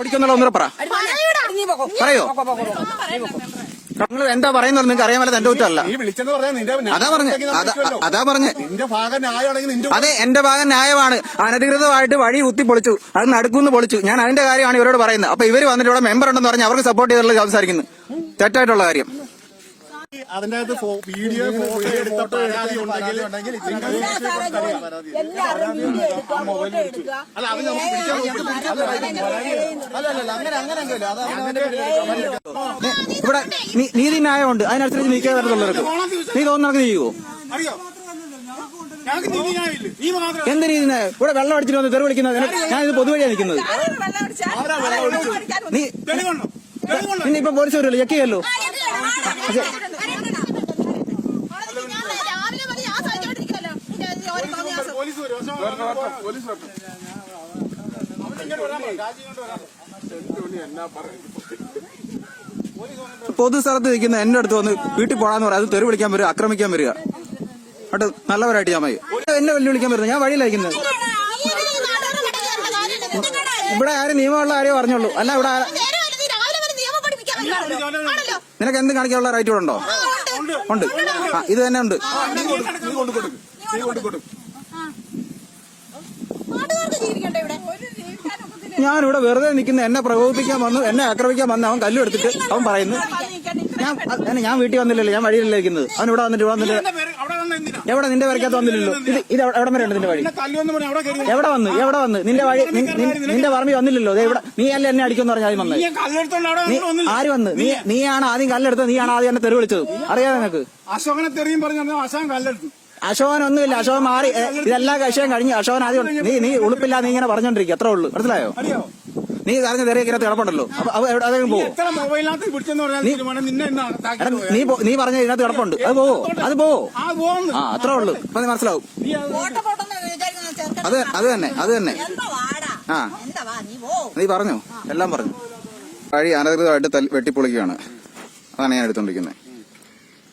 ഓടിക്കുന്നുള്ള ഒന്നുകൂടെ പറയോ? നിങ്ങൾ എന്താ പറയുന്നത് നിങ്ങൾക്ക് അറിയാൻ പറ്റാത്ത എന്റെ കുറ്റമല്ല. അതാ പറഞ്ഞേ അതെ, എന്റെ ഭാഗം ന്യായമാണ്. അനധികൃതമായിട്ട് വഴി കുത്തിപ്പൊളിച്ചു, അത് നടുക്കുന്ന് പൊളിച്ചു. ഞാൻ അതിന്റെ കാര്യമാണ് ഇവരോട് പറയുന്നത്. അപ്പൊ ഇവര് വന്നിട്ട് ഇവിടെ മെമ്പർ ഉണ്ടെന്ന് പറഞ്ഞ് അവർക്ക് സപ്പോർട്ട് ചെയ്തുള്ള സംസാരിക്കുന്നു. തെറ്റായിട്ടുള്ള കാര്യം. അതിന്റെ അകത്ത് വീഡിയോ ഫോട്ടോ എടുത്ത പരാതി ഉണ്ടെങ്കിൽ ഇവിടെ നീതി ന്യായമുണ്ട്, അതിനനുസരിച്ച് നീക്കാൻ പറ്റത്തുള്ളവർക്ക്. നീ തോന്നുന്നു ചെയ്യുവോ? എന്ത് രീതി ന്യായം? ഇവിടെ വെള്ളം അടിച്ചിട്ട് വന്ന് തെറി വിളിക്കുന്നത് ഞാൻ ഇത് പൊതുവഴിയാണ് നിൽക്കുന്നത്. നീ ഇപ്പൊ പോലീസ് വരുമല്ലോ, ചെക്ക് ചെയ്യല്ലോ. പൊതു സ്ഥലത്ത് നിൽക്കുന്ന എന്റെ അടുത്ത് വന്ന് വീട്ടിൽ പോകാന്ന് പറയാം. അത് തെറി വിളിക്കാൻ വരിക, ആക്രമിക്കാൻ വരിക. അവിടെ നല്ലവരായിട്ട് ഞാൻ എന്നെ വെല്ലുവിളിക്കാൻ വരുന്നത്. ഞാൻ വഴിയിലായിരിക്കുന്നത്. ഇവിടെ ആരും നിയമമുള്ള ആരെയോ പറഞ്ഞുള്ളൂ. അല്ല ഇവിടെ നിനക്ക് എന്ത് കാണിക്കാനുള്ള റൈറ്റ് ഇവിടെ ഉണ്ടോ? ഉണ്ട്. ഇത് തന്നെ ഉണ്ട്. ഞാനിവിടെ വെറുതെ നിൽക്കുന്ന എന്നെ പ്രകോപിപ്പിക്കാൻ വന്നു, എന്നെ ആക്രമിക്കാൻ വന്ന് അവൻ കല്ലെടുത്തിട്ട് അവൻ പറയുന്നു ഞാൻ വീട്ടിൽ വന്നില്ലല്ലോ, ഞാൻ വഴിയിലല്ലേ ഇരിക്കുന്നത്. അവൻ ഇവിടെ വന്നിട്ട് എവിടെ നിന്റെ വരയ്ക്കകത്ത് വന്നില്ലല്ലോ. ഇത് എവിടെ വരെ ഉണ്ട് നിന്റെ വഴി? എവിടെ വന്ന് നിന്റെ വഴി നിന്റെ പറമ്പി വന്നില്ലല്ലോ. ഇവിടെ നീ അല്ല എന്നെ അടിക്കുമെന്ന് പറഞ്ഞാൽ ആദ്യം വന്നത്. ആര് വന്ന്? നീയാണ് ആദ്യം കല്ലെടുത്തത്, നീയാണ് ആദ്യം എന്നെ തെറി വിളിച്ചത്. അറിയാതെ നിനക്ക്? അശോകനൊന്നുമില്ല. അശോകൻ മാറി. ഇതെല്ലാ വിഷയം കഴിഞ്ഞ് അശോകൻ ആദ്യം നീ ഉളുപ്പില്ല, നീ ഇങ്ങനെ പറഞ്ഞോണ്ടിരിക്കുക. അത്രേ ഉള്ളൂ. മനസ്സിലായോ? നീ അറിഞ്ഞ തെറിയ ഇതിനകത്ത് കിടപ്പുണ്ടല്ലോ. അതെങ്കിലും പോവോ? നീ പറഞ്ഞ ഇതിനകത്ത് കിടപ്പുണ്ട്. അത് പോവോ? അത്രേ ഉള്ളൂ. അപ്പൊ നീ മനസ്സിലാവും. അത് തന്നെ. നീ പറഞ്ഞു, എല്ലാം പറഞ്ഞു. വഴി അനധികൃതമായിട്ട് വെട്ടിപ്പൊളിക്കുകയാണ്. അതാണ് ഞാൻ എടുത്തോണ്ടിരിക്കുന്നത്.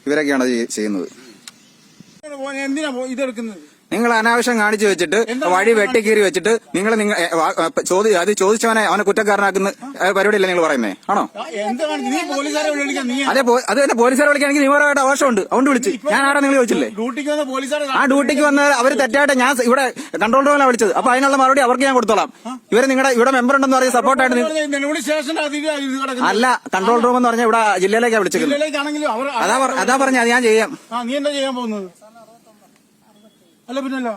ഇവരൊക്കെയാണ് ചെയ്യുന്നത്. നിങ്ങൾ അനാവശ്യം കാണിച്ചു വെച്ചിട്ട് വഴി വെട്ടിക്കീറി വെച്ചിട്ട് നിങ്ങൾ അത് ചോദിച്ചവനെ അവനെ കുറ്റക്കാരനാക്കുന്ന പരിപാടിയല്ലേ നിങ്ങൾ പറയുന്നേ? ആണോ? അത് തന്നെ പോലീസുകാരെ വിളിക്കുകയാണെങ്കിൽ നിയമപരമായിട്ട് അവകാശമുണ്ട്. അതുകൊണ്ട് വിളിച്ച് ഞാൻ ആരാ നിങ്ങൾ ചോദിച്ചില്ലേ? ആ ഡ്യൂട്ടിക്ക് വന്ന അവർ തെറ്റായിട്ട് ഞാൻ ഇവിടെ കൺട്രോൾ റൂമിലാണ് വിളിച്ചത്. അപ്പൊ അതിനുള്ള മറുപടി അവർക്ക് ഞാൻ കൊടുത്തോളാം. ഇവര് നിങ്ങളുടെ ഇവിടെ മെമ്പർ ഉണ്ടെന്ന് പറഞ്ഞ് സപ്പോർട്ടായിട്ട് അല്ല, കൺട്രോൾ റൂം എന്ന് പറഞ്ഞാൽ ഇവിടെ ജില്ലയിലേക്കാണ് വിളിച്ചത്. അതാ പറഞ്ഞ അത് ഞാൻ ചെയ്യാം. നീ എന്താ ചെയ്യാൻ പോകുന്നത്? അല്ല പിന്നല്ലോ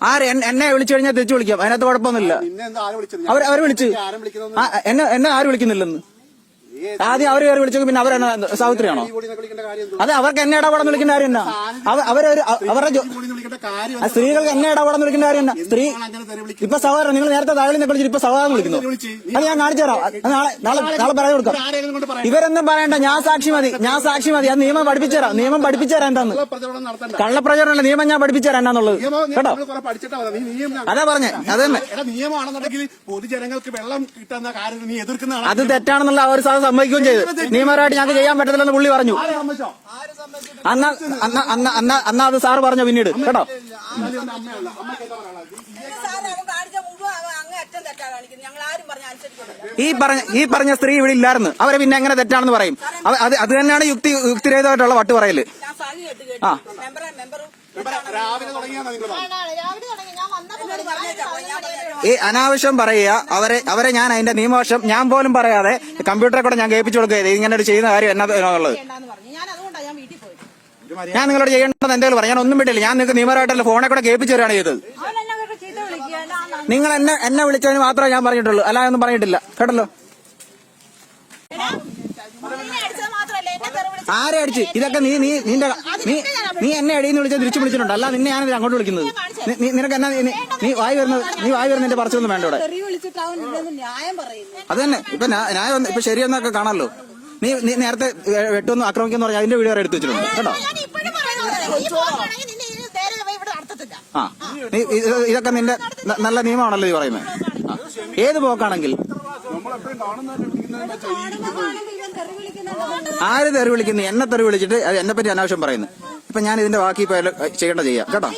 ആര് എന്നെ വിളിച്ചു കഴിഞ്ഞാൽ തിരിച്ചു വിളിക്കാം. അതിനകത്ത് കുഴപ്പമൊന്നുമില്ല. അവർ വിളിച്ചു എന്നെ ആര് വിളിക്കുന്നില്ലെന്ന് ആദ്യം അവർ കയറി വിളിച്ചു. പിന്നെ അവരെന്നെ സാവിത്രിയാണോ? അത് അവർക്ക് എന്നെ ഇടപെടാൻ വിളിക്കേണ്ട കാര്യം എന്നാ? അവരുടെ സ്ത്രീകൾക്ക് എന്നെ ഇടപെടാൻ വിളിക്കേണ്ട കാര്യം എന്നാ? സ്ത്രീ ഇപ്പൊ സഹോദരൻ നിങ്ങൾ നേരത്തെ താഴെ വിളിച്ചിട്ട് ഇപ്പൊ സഹോദരൻ വിളിക്കുന്നു. അത് ഞാൻ കാണിച്ചു തരാം. നാളെ പറയാൻ കൊടുക്കാം. ഇവരൊന്നും പറയണ്ട. ഞാൻ സാക്ഷി മതി. അത് നിയമം പഠിപ്പിച്ചുതരാം. എന്താന്ന് കള്ളപ്രചാരണമല്ല, നിയമം ഞാൻ പഠിപ്പിച്ചുതരാം എന്നാന്നുള്ളത്. കേട്ടോ? അതാ പറഞ്ഞേ. അത് തന്നെ നിയമമാണെന്നുണ്ടെങ്കിൽ പൊതുജനങ്ങൾക്ക് വെള്ളം കിട്ടുന്ന കാര്യം നീ എതിർക്കുന്നതാണ്. അത് തെറ്റാണെന്നുള്ള അവർ സമ്മതിക്കുകയും ചെയ്തു. നിയമപരമായിട്ട് ഞങ്ങൾക്ക് ചെയ്യാൻ പറ്റത്തില്ലെന്ന് പുള്ളി പറഞ്ഞു. അന്നാ അത് സാറ് പറഞ്ഞു പിന്നീട്. കേട്ടോ? ഈ പറഞ്ഞ സ്ത്രീ ഇവിടെ ഇല്ലായിരുന്നു. അവരെ പിന്നെ എങ്ങനെ തെറ്റാണെന്ന് പറയും? അത് തന്നെയാണ് യുക്തിരഹിതമായിട്ടുള്ള വട്ട് പറയല്. ഈ അനാവശ്യം പറയുക അവരെ ഞാൻ അതിന്റെ നിയമവശം ഞാൻ പോലും പറയാതെ കമ്പ്യൂട്ടറെ കൂടെ ഞാൻ കേൾപ്പിച്ചു കൊടുക്കുക ഇങ്ങനെ ഒരു ചെയ്യുന്ന കാര്യം എന്നാന്നുള്ളത്. ഞാൻ നിങ്ങളോട് ചെയ്യേണ്ടത് എന്തെങ്കിലും പറയാം. ഞാൻ ഒന്നും വിട്ടില്ല. ഞാൻ നിങ്ങൾക്ക് നിയമപരമായിട്ടല്ല ഫോണെ കൂടെ കേൾപ്പിച്ചു തരാണ് ചെയ്തത്. നിങ്ങൾ എന്നെ വിളിച്ചതിന് മാത്രമേ ഞാൻ പറഞ്ഞിട്ടുള്ളൂ, അല്ലാതെ ഒന്നും പറഞ്ഞിട്ടില്ല. കേട്ടല്ലോ? ആരെ അടിച്ച്? ഇതൊക്കെ നീ എന്നെ അടിയെന്ന് വിളിച്ചാൽ തിരിച്ചു വിളിച്ചിട്ടുണ്ട്. അല്ല നിന്നെ ഞാനിത് അങ്ങോട്ട് വിളിക്കുന്നത്. നിനക്ക് എന്നാ നീ വായി വരുന്ന എന്റെ പറച്ചൊന്നും വേണ്ട ഇവിടെ. അത് തന്നെ ഇപ്പൊ ന്യായം ഇപ്പൊ ശരിയെന്നൊക്കെ കാണാമല്ലോ. നീ നേരത്തെ വെട്ടൊന്നും ആക്രമിക്കാന്ന് പറഞ്ഞാൽ അതിന്റെ വീഡിയോ വരെ എടുത്തു വെച്ചിട്ടുണ്ട്. കേട്ടോ? ഇതൊക്കെ നിന്റെ നല്ല നിയമമാണല്ലോ ഈ പറയുന്നത്. ഏത് പോക്കാണെങ്കിൽ ആര് തെറി വിളിക്കുന്നു? എന്നെ തെറി വിളിച്ചിട്ട് എന്നെ പറ്റി അനാവശ്യം പറയുന്നു. ഇപ്പൊ ഞാൻ ഇതിന്റെ ബാക്കി ചെയ്യാം. കേട്ടോ?